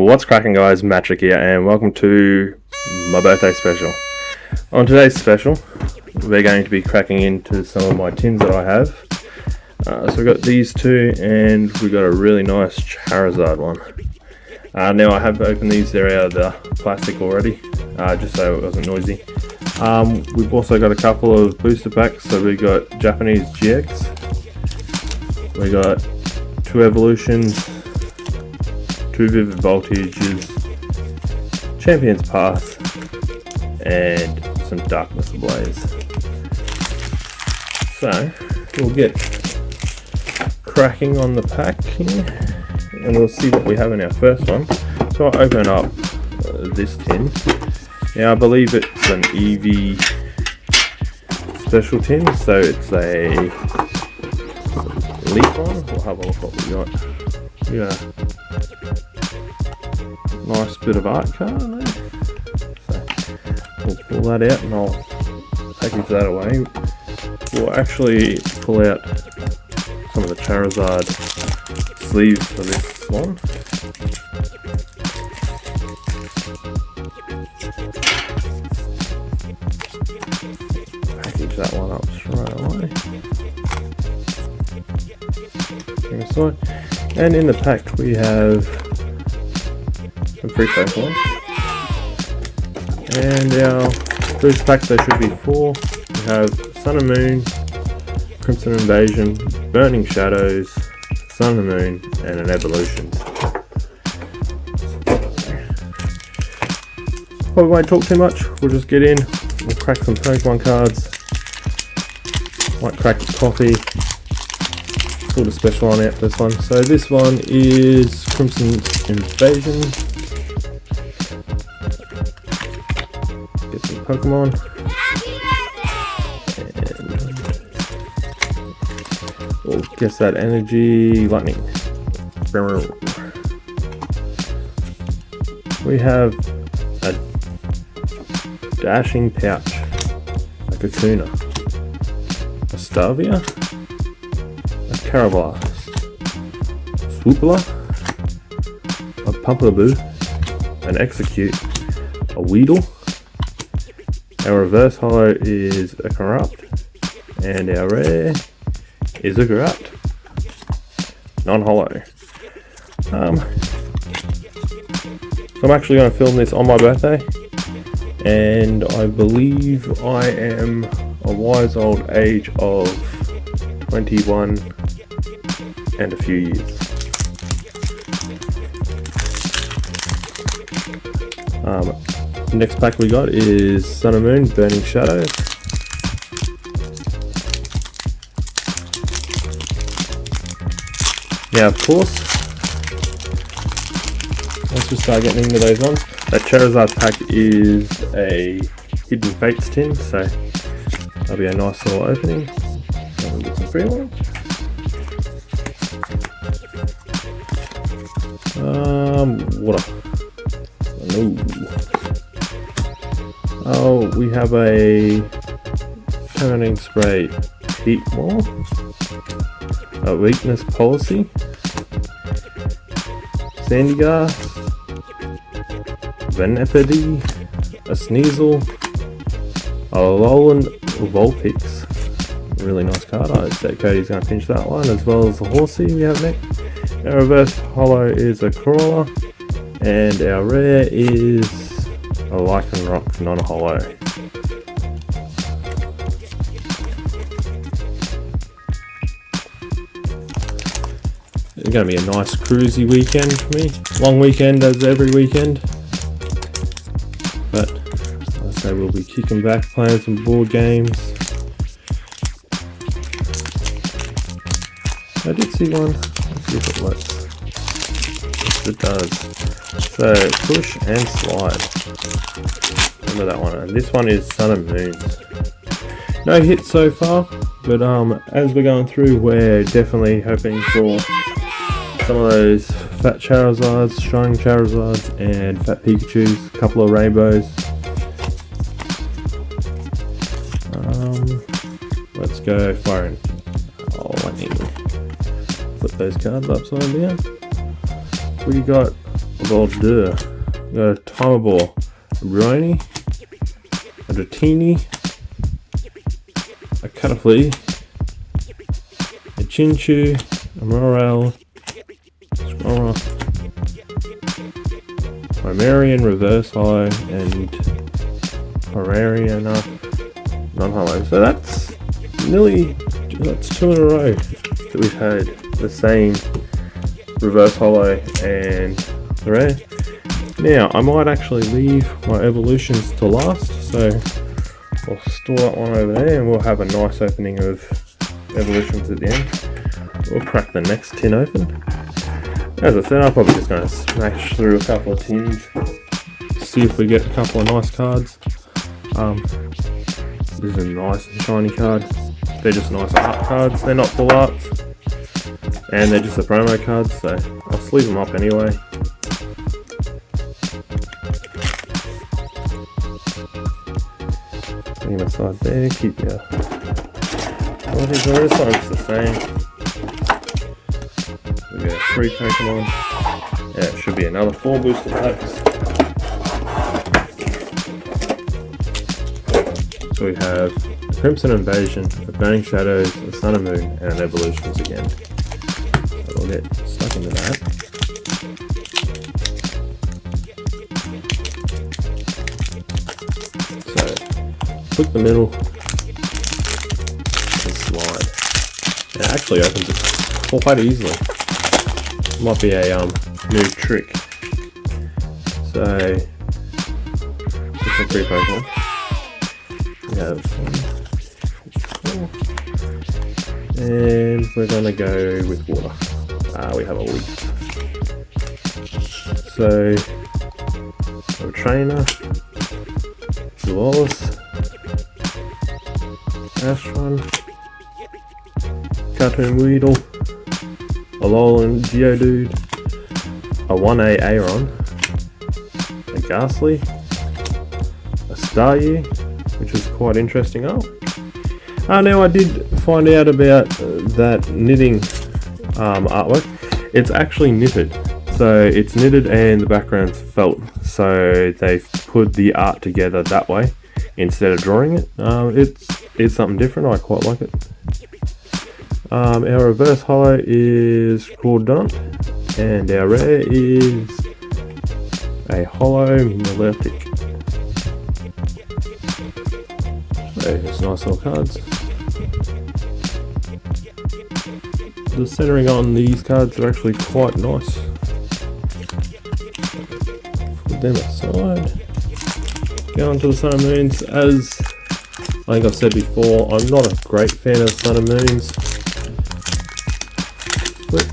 What's cracking, guys? Matrick here, and welcome to my birthday special. On today's special, we're going to be cracking into some of my tins that I have. So we've got these two, and we've got a really nice Charizard one. Now I have opened these, they're out of the plastic already, just so it wasn't noisy. We've also got a couple of booster packs, so we've got Japanese GX, we got 2 Evolutions, 2 Vivid Voltages, Champion's Path, and some Darkness Ablaze. So, we'll get cracking on the pack here, and we'll see what we have in our first one. So I'll open up this tin. Now I believe it's an Eevee special tin, so it's a Leaf one. We'll have a look what we got. Yeah. Nice bit of art card there. So we'll pull that out and I'll package that away. We'll actually pull out some of the Charizard sleeves for this one. Package that one up straight away. And in the pack we have some free Pokemon. And our booster pack, there should be 4. We have Sun and Moon, Crimson Invasion, Burning Shadows, Sun and Moon, and an Evolutions. Well, we won't talk too much, we'll just get in, we'll crack some Pokemon cards, might crack the coffee, pull the special one out for this one. So this one is Crimson Invasion. Get some Pokemon. And we'll guess that energy lightning. We have a Dashing Pouch, a Kakuna, a Starvia, a Carablast, Swoopla, a Pumpaboo, an Execute, a Weedle. Our reverse holo is a Corrupt, and our rare is a Corrupt, non-holo. So I'm actually going to film this on my birthday, and I believe I am a wise old age of 21 and a few years. The next pack we got is Sun and Moon, Burning Shadows. Now, of course, let's just start getting into those ones. That Charizard pack is a Hidden Fates tin, so that'll be a nice little opening. We'll get some free ones. Water. No. Oh, we have a Turning Spray Heat Wall, a Weakness Policy, Sandygast, Venepedi, a Sneasel, a Alolan Vulpix. Really nice card. I bet Cody's going to pinch that one, as well as the Horsey we have next. Our reverse holo is a Crawler, and our rare is a Lycanroc non-holo. It's going to be a nice cruisy weekend for me. Long weekend as every weekend. But I say we'll be kicking back, playing some board games. I did see one. Let's see if it works. Yes, it does. So push and slide. Remember that one. And this one is Sun and Moon. No hits so far, but as we're going through, we're definitely hoping for some of those fat Charizards, shining Charizards, and fat Pikachus, a couple of rainbows. Let's go firing. Oh, lightning. Flip those cards upside down. We got Voldur. We got a Timeball, a Brony, a Dratini, a Cuddly, a Chinchu, a Morel, Scroller, Primarian Reverse Hollow, and Horariana non-hollow. So that's two in a row that we've had the same reverse hollow and the rare. Now I might actually leave my evolutions to last, so I'll store that one over there and we'll have a nice opening of evolutions at the end. We'll crack the next tin open. As I said, I'm probably just going to smash through a couple of tins, see if we get a couple of nice cards. This is a nice and shiny card. They're just nice art cards. They're not full arts, and they're just the promo cards, so I'll sleeve them up anyway. Leave them aside there. Keep your qualities on this one. It's the same. We got 3 Pokemon. Yeah, it should be another 4 booster packs. So we have Crimson Invasion, the Burning Shadows, the Sun and Moon, and Evolutions again. So we'll get stuck into that. So, click the middle and slide. It actually opens it quite easily. Might be a new trick. So, just a 3 Pokemon. We have 4, and we're gonna go with water. We have a leaf. So, a trainer, Wallace, Astron, Cartoon Weedle, a Alolan Geodude, a 1A Aeron, a Ghastly, a Staryu, which was quite interesting. Now I did find out about that knitting artwork. It's actually knitted, so it's knitted and the background's felt, so they've put the art together that way instead of drawing it. It's something different. I quite like it. Our reverse hollow is Cordon, and our rare is a hollow Milotic. It's nice little cards. The centering on these cards are actually quite nice. Put them aside. Go on to the Sun and Moons. As I think I've said before, I'm not a great fan of Sun and Moons. Flip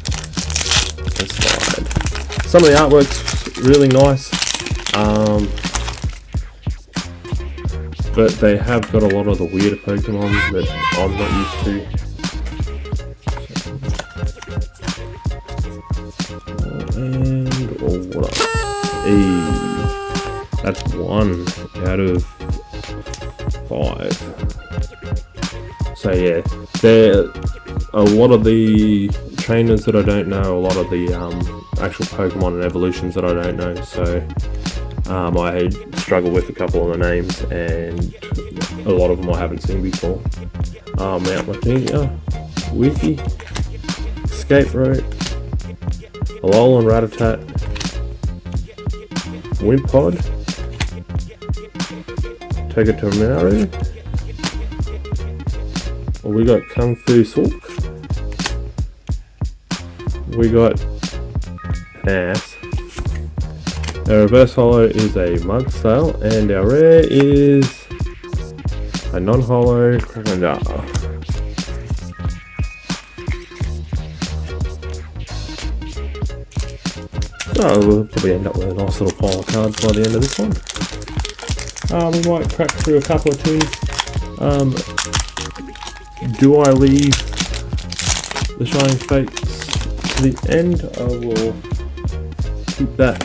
and slide. Some of the artwork's really nice. But they have got a lot of the weirder Pokemon that I'm not used to. And water. That's 1 out of 5. So yeah, there a lot of the trainers that I don't know, a lot of the actual Pokemon and evolutions that I don't know. So I struggle with a couple of the names, and a lot of them I haven't seen before. Mount Lavinia, Wiki, Escape Rope, Alolan Rattata, Wimpod, Togedemaru. We got Kung Fu Sulk. We got Ass. Our reverse hollow is a Mugsale, and our rare is a non-hollow Crocodile. So we'll probably end up with a nice little pile of cards by the end of this one. We might crack through a couple of twos. Do I leave the Shining Fates to the end? I will keep that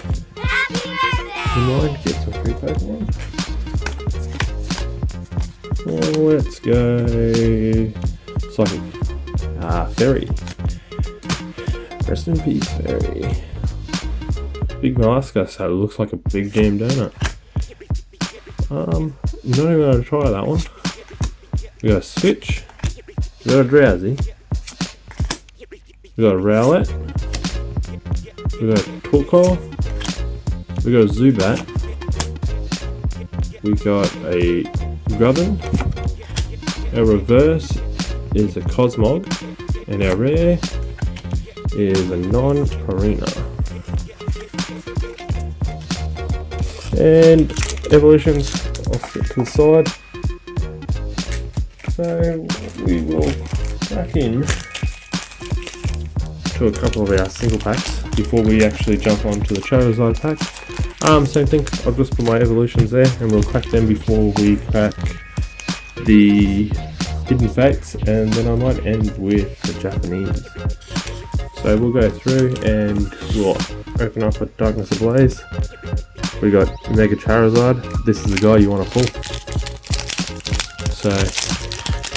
in mind. Get some free Pokemon. Well, let's go Psychic. Fairy. Rest in peace, Fairy. Big Alaska, so it looks like a big damn donut. Not even going to try that one. We got a Switch. We got a Drowsy. We got a Rowlet. We got a Torkoal. We got a Zubat. We got a Grubbin. Our reverse is a Cosmog. And our rare is a non-Purina. And evolutions, I'll sit to the side. So we will back in to a couple of our single packs before we actually jump onto the Charizard pack. Same thing, I'll just put my evolutions there and we'll crack them before we crack the Hidden Fates, and then I might end with the Japanese. So we'll go through and we'll open up a Darkness Ablaze. We got Mega Charizard. This is the guy you want to pull. So,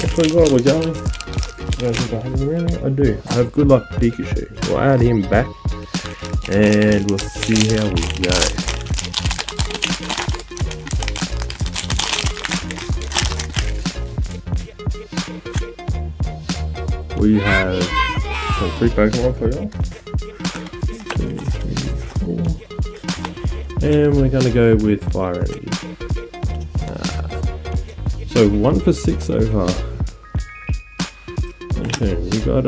actually while we're going, I don't think I have him really. I do. I have Good Luck Pikachu. We'll add him back and we'll see how we go. We have some free Pokemon for y'all. 2, 3, 4. And we're going to go with Fire Energy. So 1 for 6 so far. Okay, we got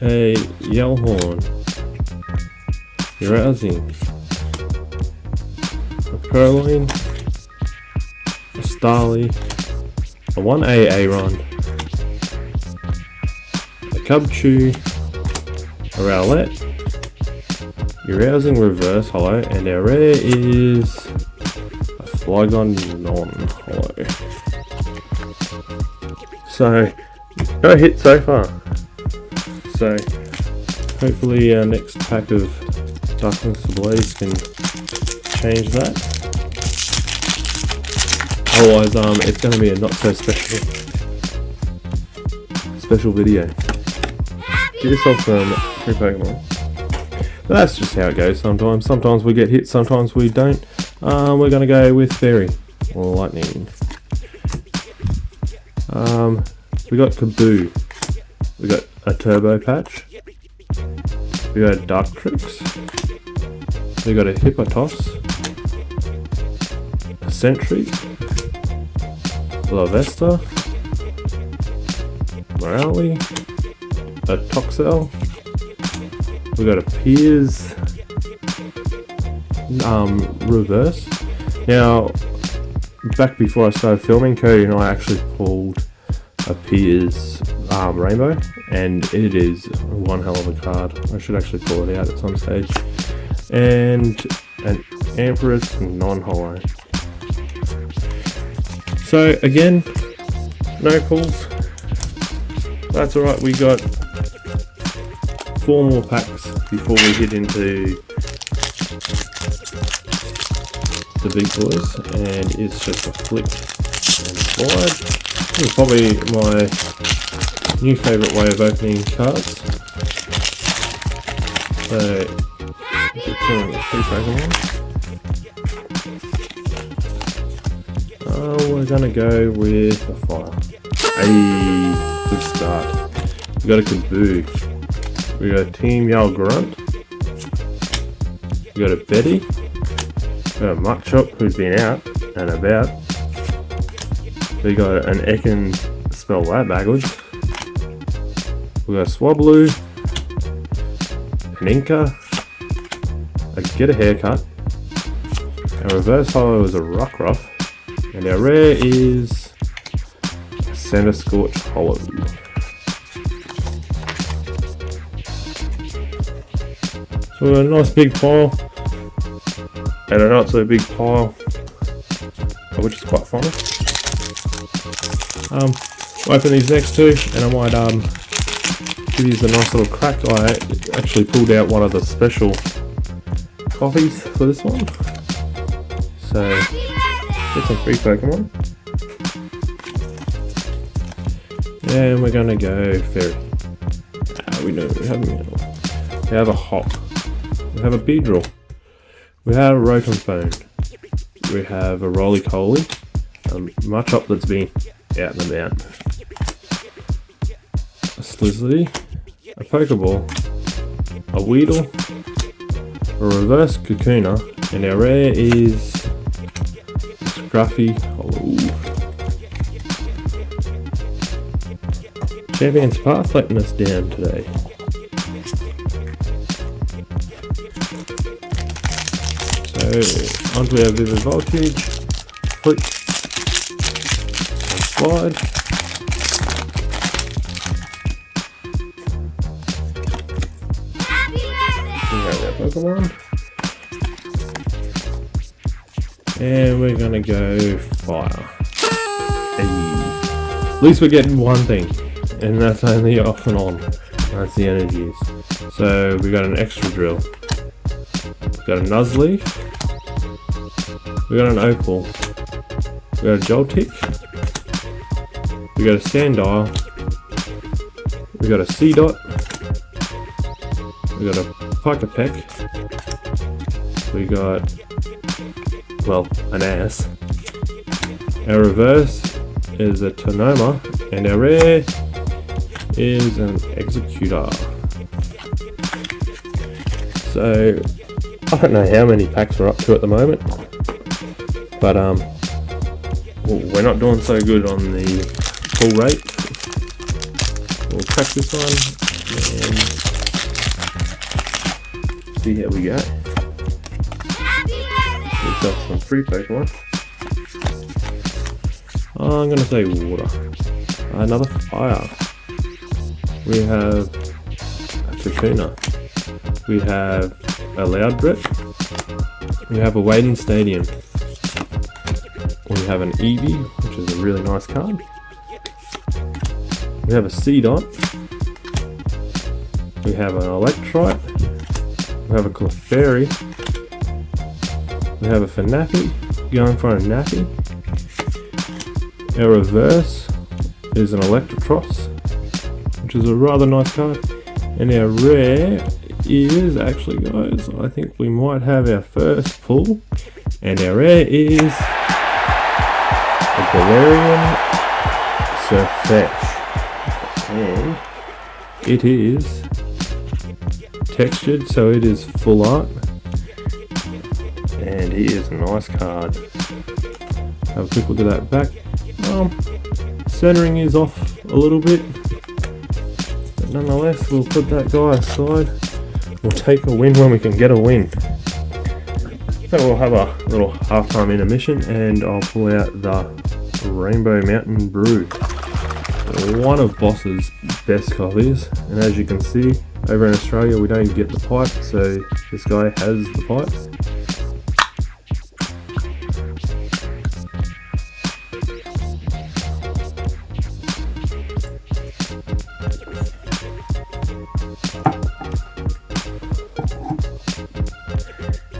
a Yellhorn, Rousing, a Purloin, a Starly, a 1A Aron, a Cubchoo, a Rowlet, your Rousing Reverse Hollow, and our rare is a Flygon non-hollow. So, no hit so far. So, hopefully our next pack of Darkness Ablaze can change that. Otherwise, it's going to be a not so special video. Get yourself some free Pokemon. But that's just how it goes sometimes. Sometimes we get hit, sometimes we don't. We're going to go with Fairy or Lightning. We got Kaboo. We got a Turbo Patch. We got a Dartrix. We got a Hippopotas. A Sentry. Lavesta. Morale. A Toxel. We got a Piers reverse. Now, back before I started filming, Cody and I actually pulled a Piers Rainbow, and it is one hell of a card. I should actually pull it out at some stage. And an Empress non-hollow. So again, no pulls. That's alright, we got 4 more packs before we hit into the big boys, and it's just a flick and slide. This is probably my new favourite way of opening cards. So, get some free Pokemon. We're gonna go with a fire. Hey, good start. We got a Kaboo. We got a Team Yell Grunt. We got a Betty. We got a Machop who's been out and about. We got an Ekans, spell that backwards. We got a Swablu. An Inca. A Get a Haircut. Our reverse hollow is a Rockruff. And our rare is a Center Scorch Hollow. So we got a nice big pile. And a not so big pile, which is quite funny. We'll open these next two, and I might give these a nice little crack. I actually pulled out one of the special copies for this one, so get some free Pokemon. And we're gonna go Fairy. We have a Hop. We have a Beedrill. We have a Rotom Phone. We have a Roly-Poly, a Machop that's been out and about, a Slizzly, a Pokeball, a Weedle, a Reverse Kakuna, and our rare is Scruffy Hollow. Champions Path letting us down today. So onto our Vivid Voltage, Flick, and Slide. We have our Pokemon. And we're gonna go Fire. Hey. At least we're getting one thing, and that's only off and on. That's the energies. So we got an extra drill. We got a Nuzleaf. We got an Opal. We got a Joltik. We got a Sandile. We got a Seedot. We got a Pikapek. We got, well, an ass. Our reverse is a Tonoma, and our rare is an Executor. So I don't know how many packs we're up to at the moment, but we're not doing so good on the full rate. We'll crack this one and see how we go. We've got some free Pokemon. I'm gonna say water. Another fire. We have a Kakuna. We have a Loudbret. We have a Waiting Stadium. We have an Eevee, which is a really nice card. We have a Seedot. We have an Electrite. We have a Clefairy. We have a Fnappy, going for a Nappy. Our reverse is an Electros, which is a rather nice card. And our rare is, actually guys, I think we might have our first pull. And our rare is a Galarian Surfetch. And it is textured, so it is full art. And he is a nice card. Have a quick look at that back. Centering is off a little bit, but nonetheless, we'll put that guy aside. We'll take a win when we can get a win. So we'll have a little halftime intermission, and I'll pull out the Rainbow Mountain Brew, one of Boss's best coffees. And as you can see, over in Australia we don't get the pipe, so this guy has the pipe.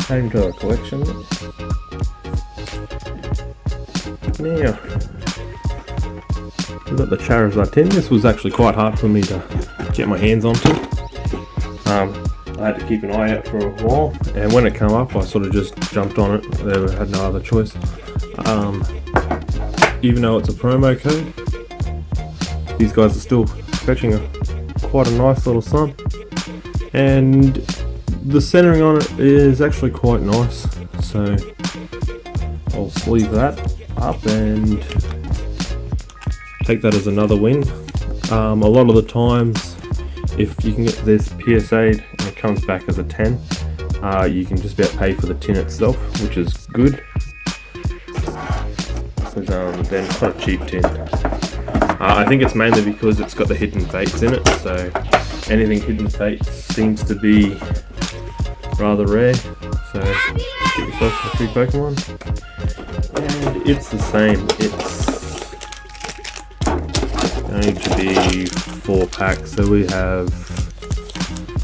Came to a collection. Now, we've got the Charizard tin. This was actually quite hard for me to get my hands onto. I had to keep an eye out for a while, and when it came up, I sort of just jumped on it. I had no other choice. Even though it's a promo code, these guys are still fetching quite a nice little sum, and the centering on it is actually quite nice, so I'll sleeve that up and take that as another win. A lot of the times, if you can get this PSA'd and it comes back as a 10, you can just about pay for the tin itself, which is good. But then it's not a cheap tin. I think it's mainly because it's got the Hidden Fates in it, so anything Hidden Fates seems to be rather rare. So get yourself some free Pokemon. And it's the same. It's going to be 4 packs. So we have,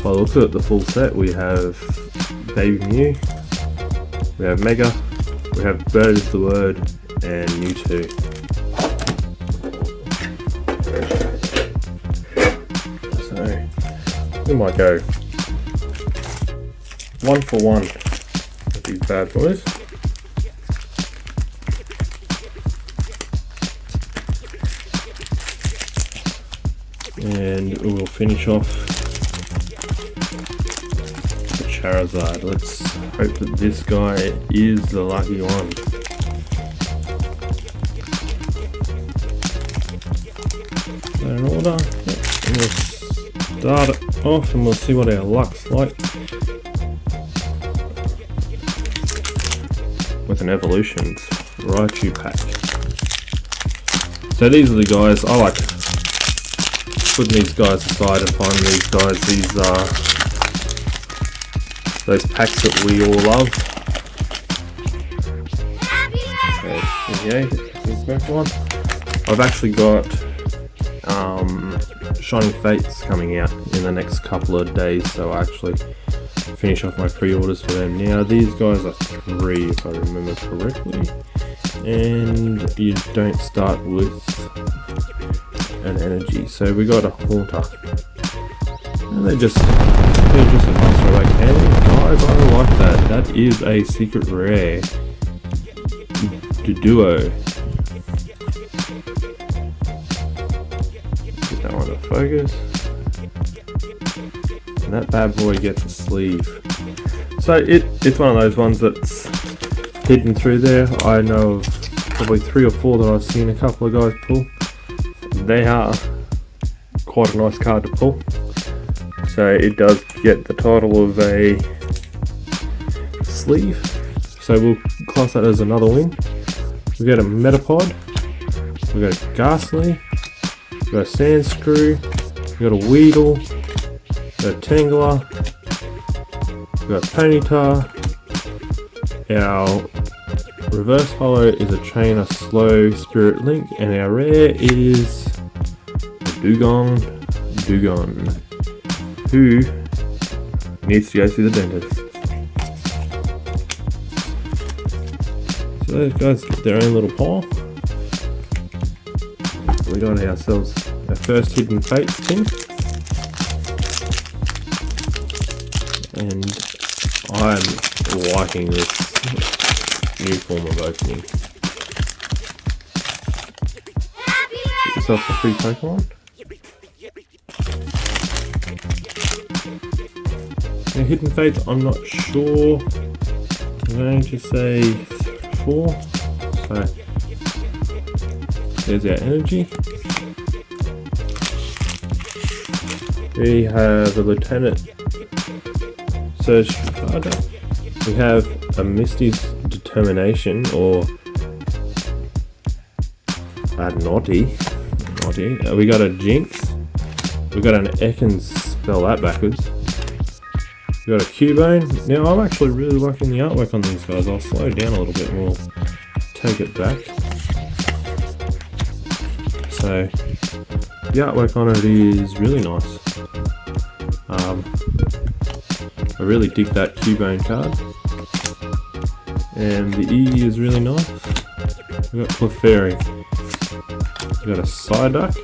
by the looks of it, the full set. We have Baby Mew, we have Mega, we have Bird is the Word, and Mewtwo. So we might go 1 for 1 with these bad boys. And we'll finish off the Charizard. Let's hope that this guy is the lucky one. Is that in order? Yep. And we'll start it off and we'll see what our luck's like with an Evolutions Raichu pack. So these are the guys I like. Putting these guys aside and finding these guys. These are those packs that we all love. Okay, here's the back one. I've actually got Shining Fates coming out in the next couple of days, so I actually finish off my pre-orders for them. Now these guys are 3 if I remember correctly, and you don't start with an energy. So we got a Haunter, and they're just a nice throwback. And guys, I like that. That is a secret rare Duo. Get that one to focus, and that bad boy gets a sleeve. So it's one of those ones that's hidden through there. I know of probably 3 or 4 that I've seen a couple of guys pull. They are quite a nice card to pull. So it does get the title of a sleeve. So we'll class that as another win. We got a Metapod. We got a Ghastly. We got a Sandscrew. We got a Weedle. We got a Tangela. We got a Ponyta. Our reverse holo is a Trainer Slow Spirit Link, and our rare is Dugong, who needs to go see the dentist. So those guys get their own little pile. We got ourselves our first Hidden Fates tin, and I'm liking this new form of opening. Get yourself a free Pokemon. Now Hidden Fates, I'm not sure. I'm going to say 4. So there's our energy. We have a Lieutenant Surge Charger. We have a Misty's Determination, or Naughty. We got a Jinx. We got an Ekans, spell that backwards. We got a Cubone. Now I'm actually really liking the artwork on these guys. I'll slow down a little bit more, take it back. So the artwork on it is really nice. I really dig that Cubone card. And the E is really nice. We got Clefairy. We got a Psyduck,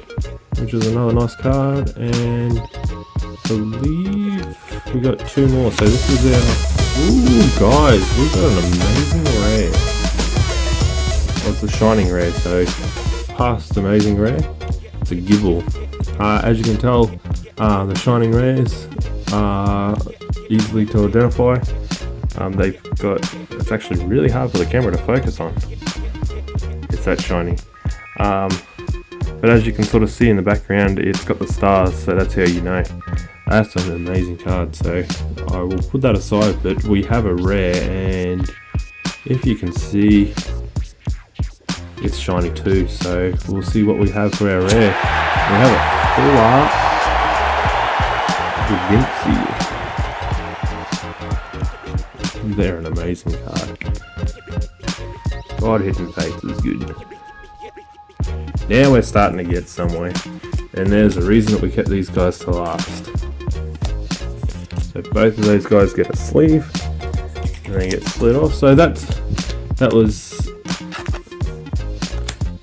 which is another nice card, and I believe we got 2 more. So this is our... Ooh, guys, we got an amazing rare. Well, it's a shining rare, so past amazing rare. It's a Gible. As you can tell, the shining rares are easily to identify. They've got... It's actually really hard for the camera to focus on. It's that shiny. But as you can sort of see in the background, it's got the stars, so that's how you know. That's an amazing card, so I will put that aside, but we have a rare, and if you can see, it's shiny too, so we'll see what we have for our rare. We have a full art Vinci. They're an amazing card. God, Hidden Fates is good. Now we're starting to get somewhere, and there's a reason that we kept these guys to last. So both of those guys get a sleeve, and they get slid off. So that was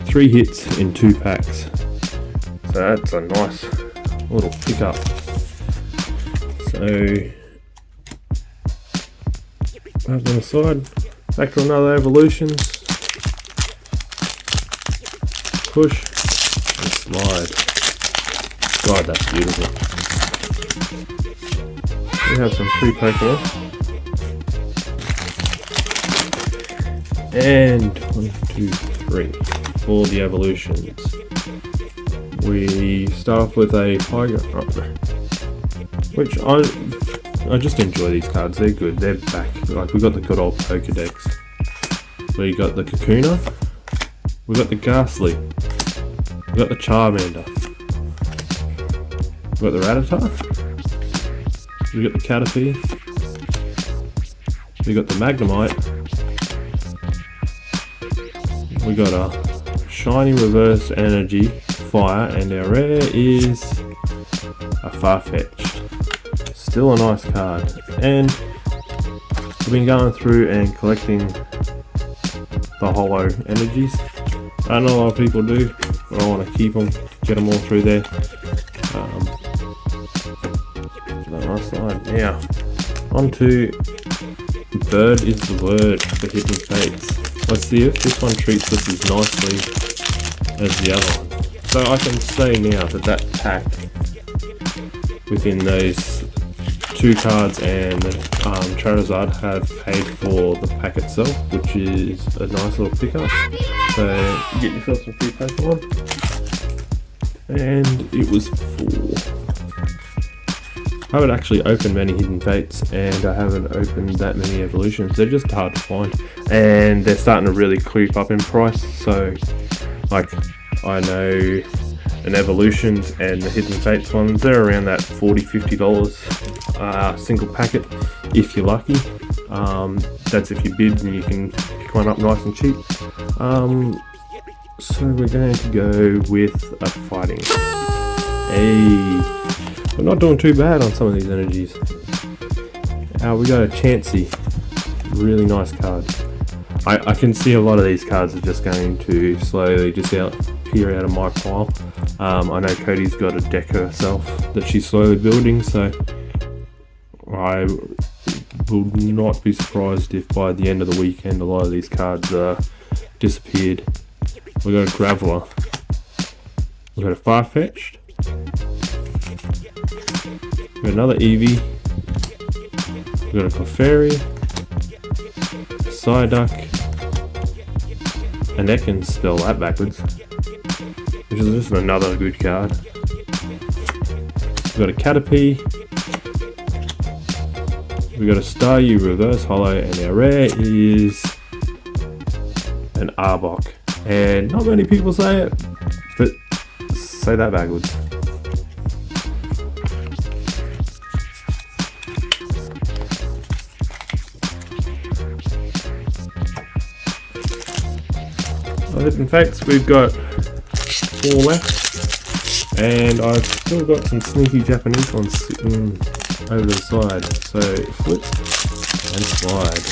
3 hits in 2 packs. So that's a nice little pickup. So Have them aside. Back to another evolutions. Push and slide. God, that's beautiful. We have some free Pokemon. And 1, 2, 3 for the evolutions. We start off with a Tiger, which I just enjoy these cards. They're good. They're back. Like, we got the good old Pokedex. We got the Kakuna. We got the Ghastly. We got the Charmander. We got the Rattata. We got the Caterpie. We got the Magnemite. We got a shiny reverse energy fire, and our rare is a Farfetch'd. Still a nice card. And we've been going through and collecting the holo energies. I know a lot of people do, but I want to keep them, get them all through there. Nice slide. Now, on to Bird is the Word for Hidden Fates. Let's see if this one treats us as nicely as the other one. So I can say now that pack within those 2 cards and Charizard have paid for the pack itself, which is a nice little pickup. So get yourself some free Pokemon. And it was 4. I haven't actually opened many Hidden Fates, and I haven't opened that many evolutions. They're just hard to find, and they're starting to really creep up in price. So, like, I know an evolutions and the Hidden Fates ones, they're around that $40-50 single packet if you're lucky. That's if you bid and you can pick one up nice and cheap. So we're going to go with a fighting. We're not doing too bad on some of these energies. We got a Chansey. Really nice card. I can see a lot of these cards are just going to slowly just appear out of my pile. I know Cody's got a deck herself that she's slowly building, so I will not be surprised if by the end of the weekend a lot of these cards disappeared. We got a Graveler. We got a Farfetch'd. We got another Eevee. We got a Clefairy, a Psyduck, and that can spell that backwards, which is just another good card. We got a Caterpie. We got a Staryu Reverse Holo, and our rare is an Arbok. And not many people say it, but say that backwards. In fact, we've got 4 left, and I've still got some sneaky Japanese ones sitting over the side. So flip and slide.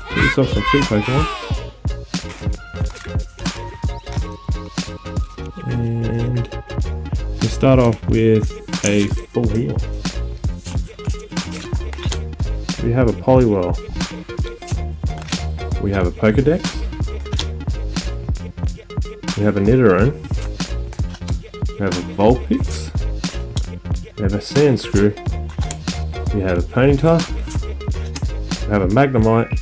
Get yourself some free Pokemon, and we start off with a full heal. We have a Poliwhirl. We have a Pokedex. We have a Nidoran. We have a Vulpix. We have a Sandscrew. We have a Ponyta. We have a Magnemite.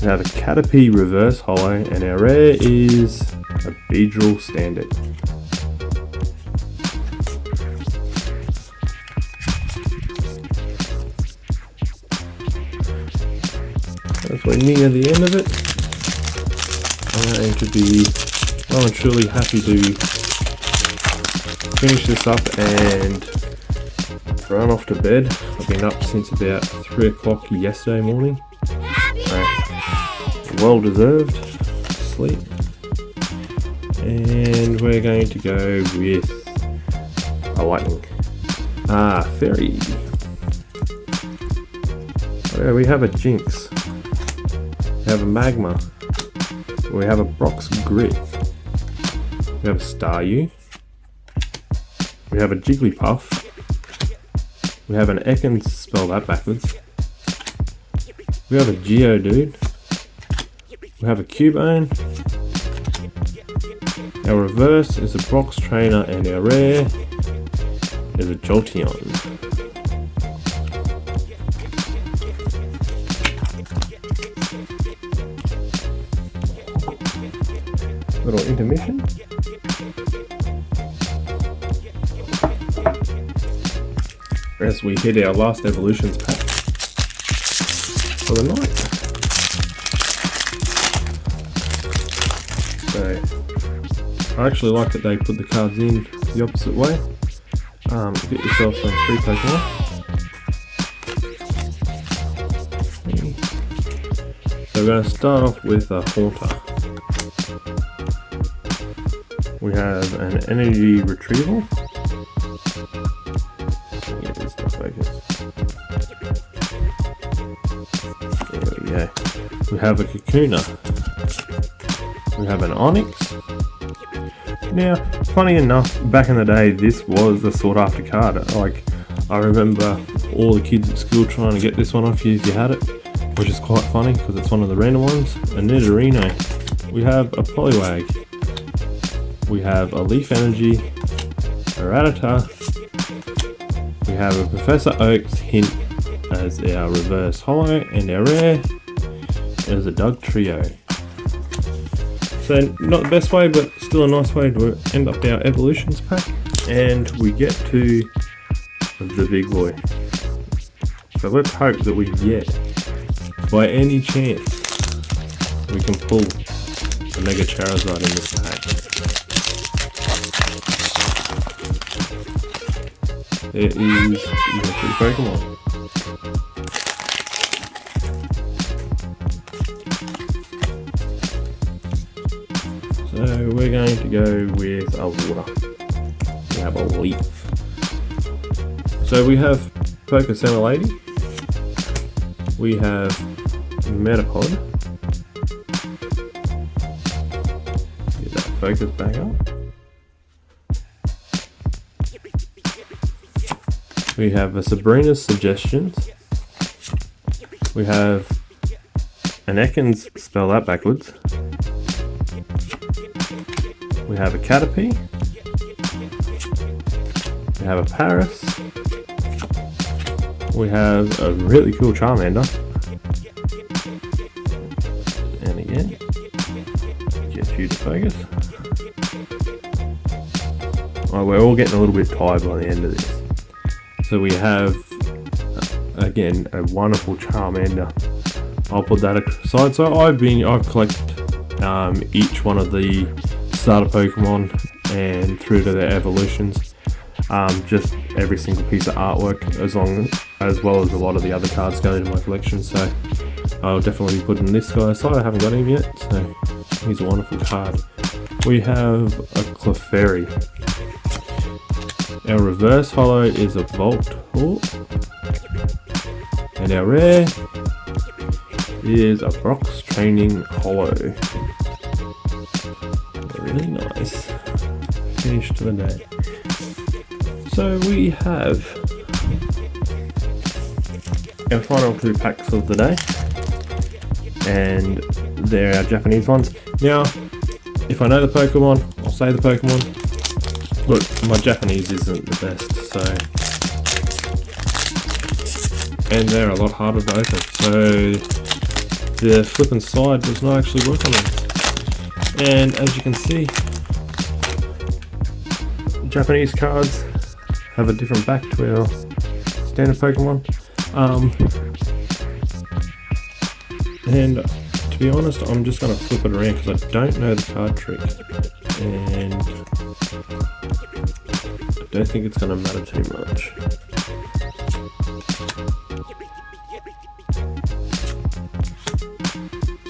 We have a Caterpie Reverse Holo, and our rare is a Beedrill Standard. As we're near the end of it, I'm going to be well and truly happy to finish this up and run off to bed. I've been up since about 3 o'clock yesterday morning. Well deserved sleep. And we're going to go with a Lightning. Fairy. Oh, we have a Jinx. We have a Magma. We have a Brock's Grit. We have a Staryu. We have a Jigglypuff. We have an Ekans, spell that backwards. We have a Geodude. We have a Cubone. Our reverse is a Brock's Trainer, and our rare is a Jolteon. Little intermission. As we hit our last evolutions pack for the night. So I actually like that they put the cards in the opposite way. Get yourself some free Pokemon. So we're going to start off with a Haunter. We have an Energy Retrieval. Yeah, it's not focused. There we go. We have a Kakuna. We have an Onyx. Now, funny enough, back in the day, this was the sought after card. Like, I remember all the kids at school trying to get this one off you if you had it, which is quite funny because it's one of the random ones. A Nidorino. We have a Poliwag. We have a Leaf Energy, a Rattata. We have a Professor Oak's Hint as our reverse holo, and our rare is a Dugtrio. So not the best way, but still a nice way to end up our evolutions pack. And we get to the big boy. So let's hope that we get, by any chance, we can pull a Mega Charizard in this pack. There is the 3 Pokemon. So we're going to go with a water. We have a leaf. So we have Pokecenter Lady. We have Metapod. Get that focus back up. We have a Sabrina's Suggestions. We have an Ekans, spell that backwards. We have a Caterpie. We have a Paris. We have a really cool Charmander. And again, get you to focus. Oh, we're all getting a little bit tired by the end of this. So we have, again, a wonderful Charmander. I'll put that aside. So I've collected each one of the starter Pokemon and through to their evolutions. Just every single piece of artwork, as well as a lot of the other cards go into my collection. So I'll definitely be putting this guy aside. I haven't got him yet, so he's a wonderful card. We have a Clefairy. Our reverse holo is a Voltorb, and our rare is a Brock's Training holo. Really nice finish to the day. So we have our final 2 packs of the day, and they're our Japanese ones. Now, if I know the Pokemon, I'll say the Pokemon. Look, my Japanese isn't the best, so... And they're a lot harder to open, so... The flip and slide does not actually work on them. And as you can see, Japanese cards have a different back to our standard Pokemon. And to be honest, I'm just going to flip it around because I don't know the card trick. And I don't think it's going to matter too much.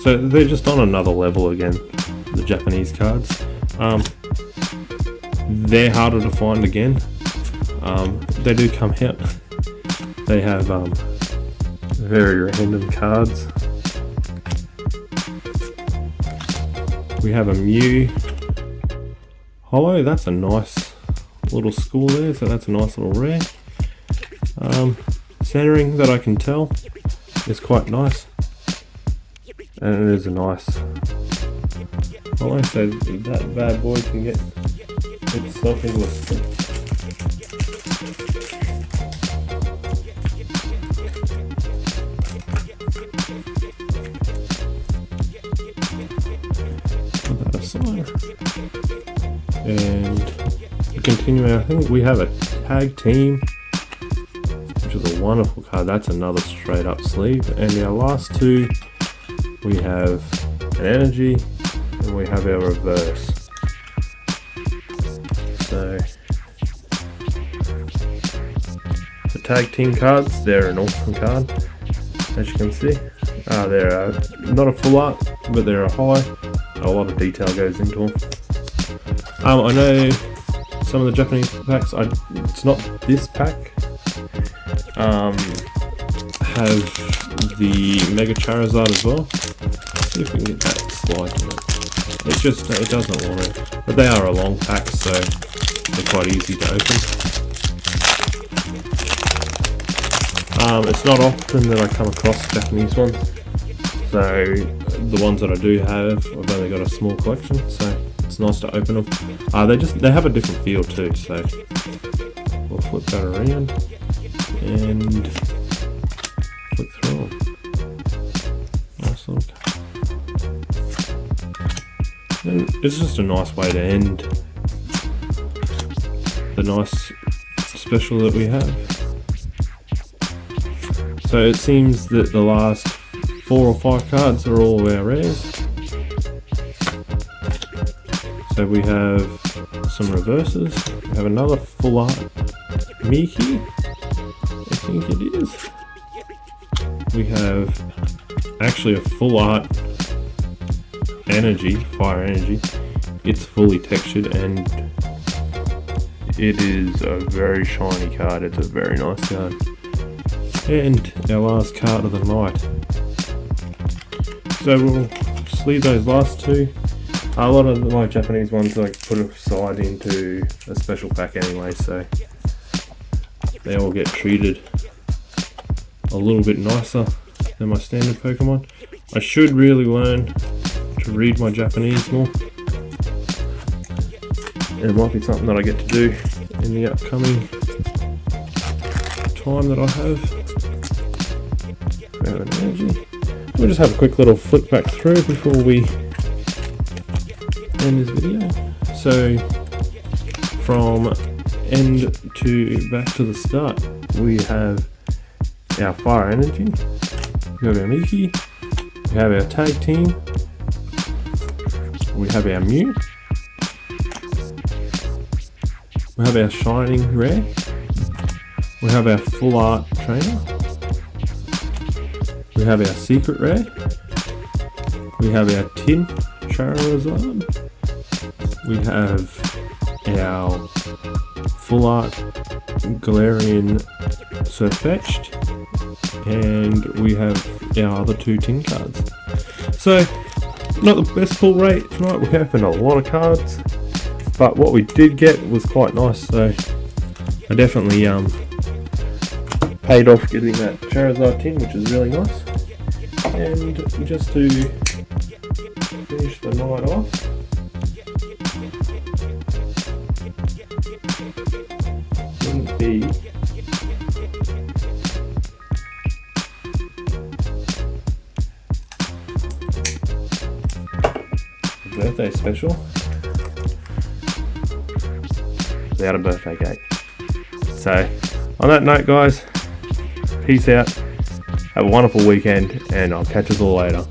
So they're just on another level again, the Japanese cards. They're harder to find again. They do come out. They have very random cards. We have a Mew holo. That's a nice little school there, so that's a nice little rare. Centering that I can tell is quite nice, and it is a nice. I like to say that bad boy can get itself into a stick. Put that aside, and to continue, I think we have a tag team, which is a wonderful card. That's another straight up sleeve. And our last two, we have an energy and we have our reverse. So the tag team cards, they're an awesome card, as you can see. They're not a full art, but they're a high. A lot of detail goes into them. I know some of the Japanese packs, it's not this pack, have the Mega Charizard as well. Let's see if we can get that slide in it. It doesn't want it. But they are a long pack, so they're quite easy to open. It's not often that I come across Japanese ones, so the ones that I do have, I've only got a small collection, so it's nice to open them. They have a different feel too, so we'll flip that around and flick through them. Nice little card. And it's just a nice way to end the nice special that we have. So it seems that the last 4 or 5 cards are all our rares. So we have some reverses. We have another full art Miki, I think it is. We have actually a full art energy, fire energy. It's fully textured and it is a very shiny card. It's a very nice card. And our last card of the night. So we'll just leave those last two. A lot of my Japanese ones I put aside into a special pack anyway, so they all get treated a little bit nicer than my standard Pokemon. I should really learn to read my Japanese more. And it might be something that I get to do in the upcoming time that I have. We have an energy. We'll just have a quick little flick back through before we end this video. So from end to back to the start, we have our fire energy, we have our Miki, we have our tag team, we have our Mew, we have our shining rare, we have our full art trainer, we have our secret rare, we have our tin Charizard, we have our full art Galarian Sirfetch'd, and we have our other 2 tin cards. So not the best pull rate tonight. We opened a lot of cards, but what we did get was quite nice, so I definitely paid off getting that Charizard tin, which is really nice. And just to finish the night off, wouldn't be a birthday special without a birthday cake. So on that note, guys, peace out, have a wonderful weekend, and I'll catch us all later.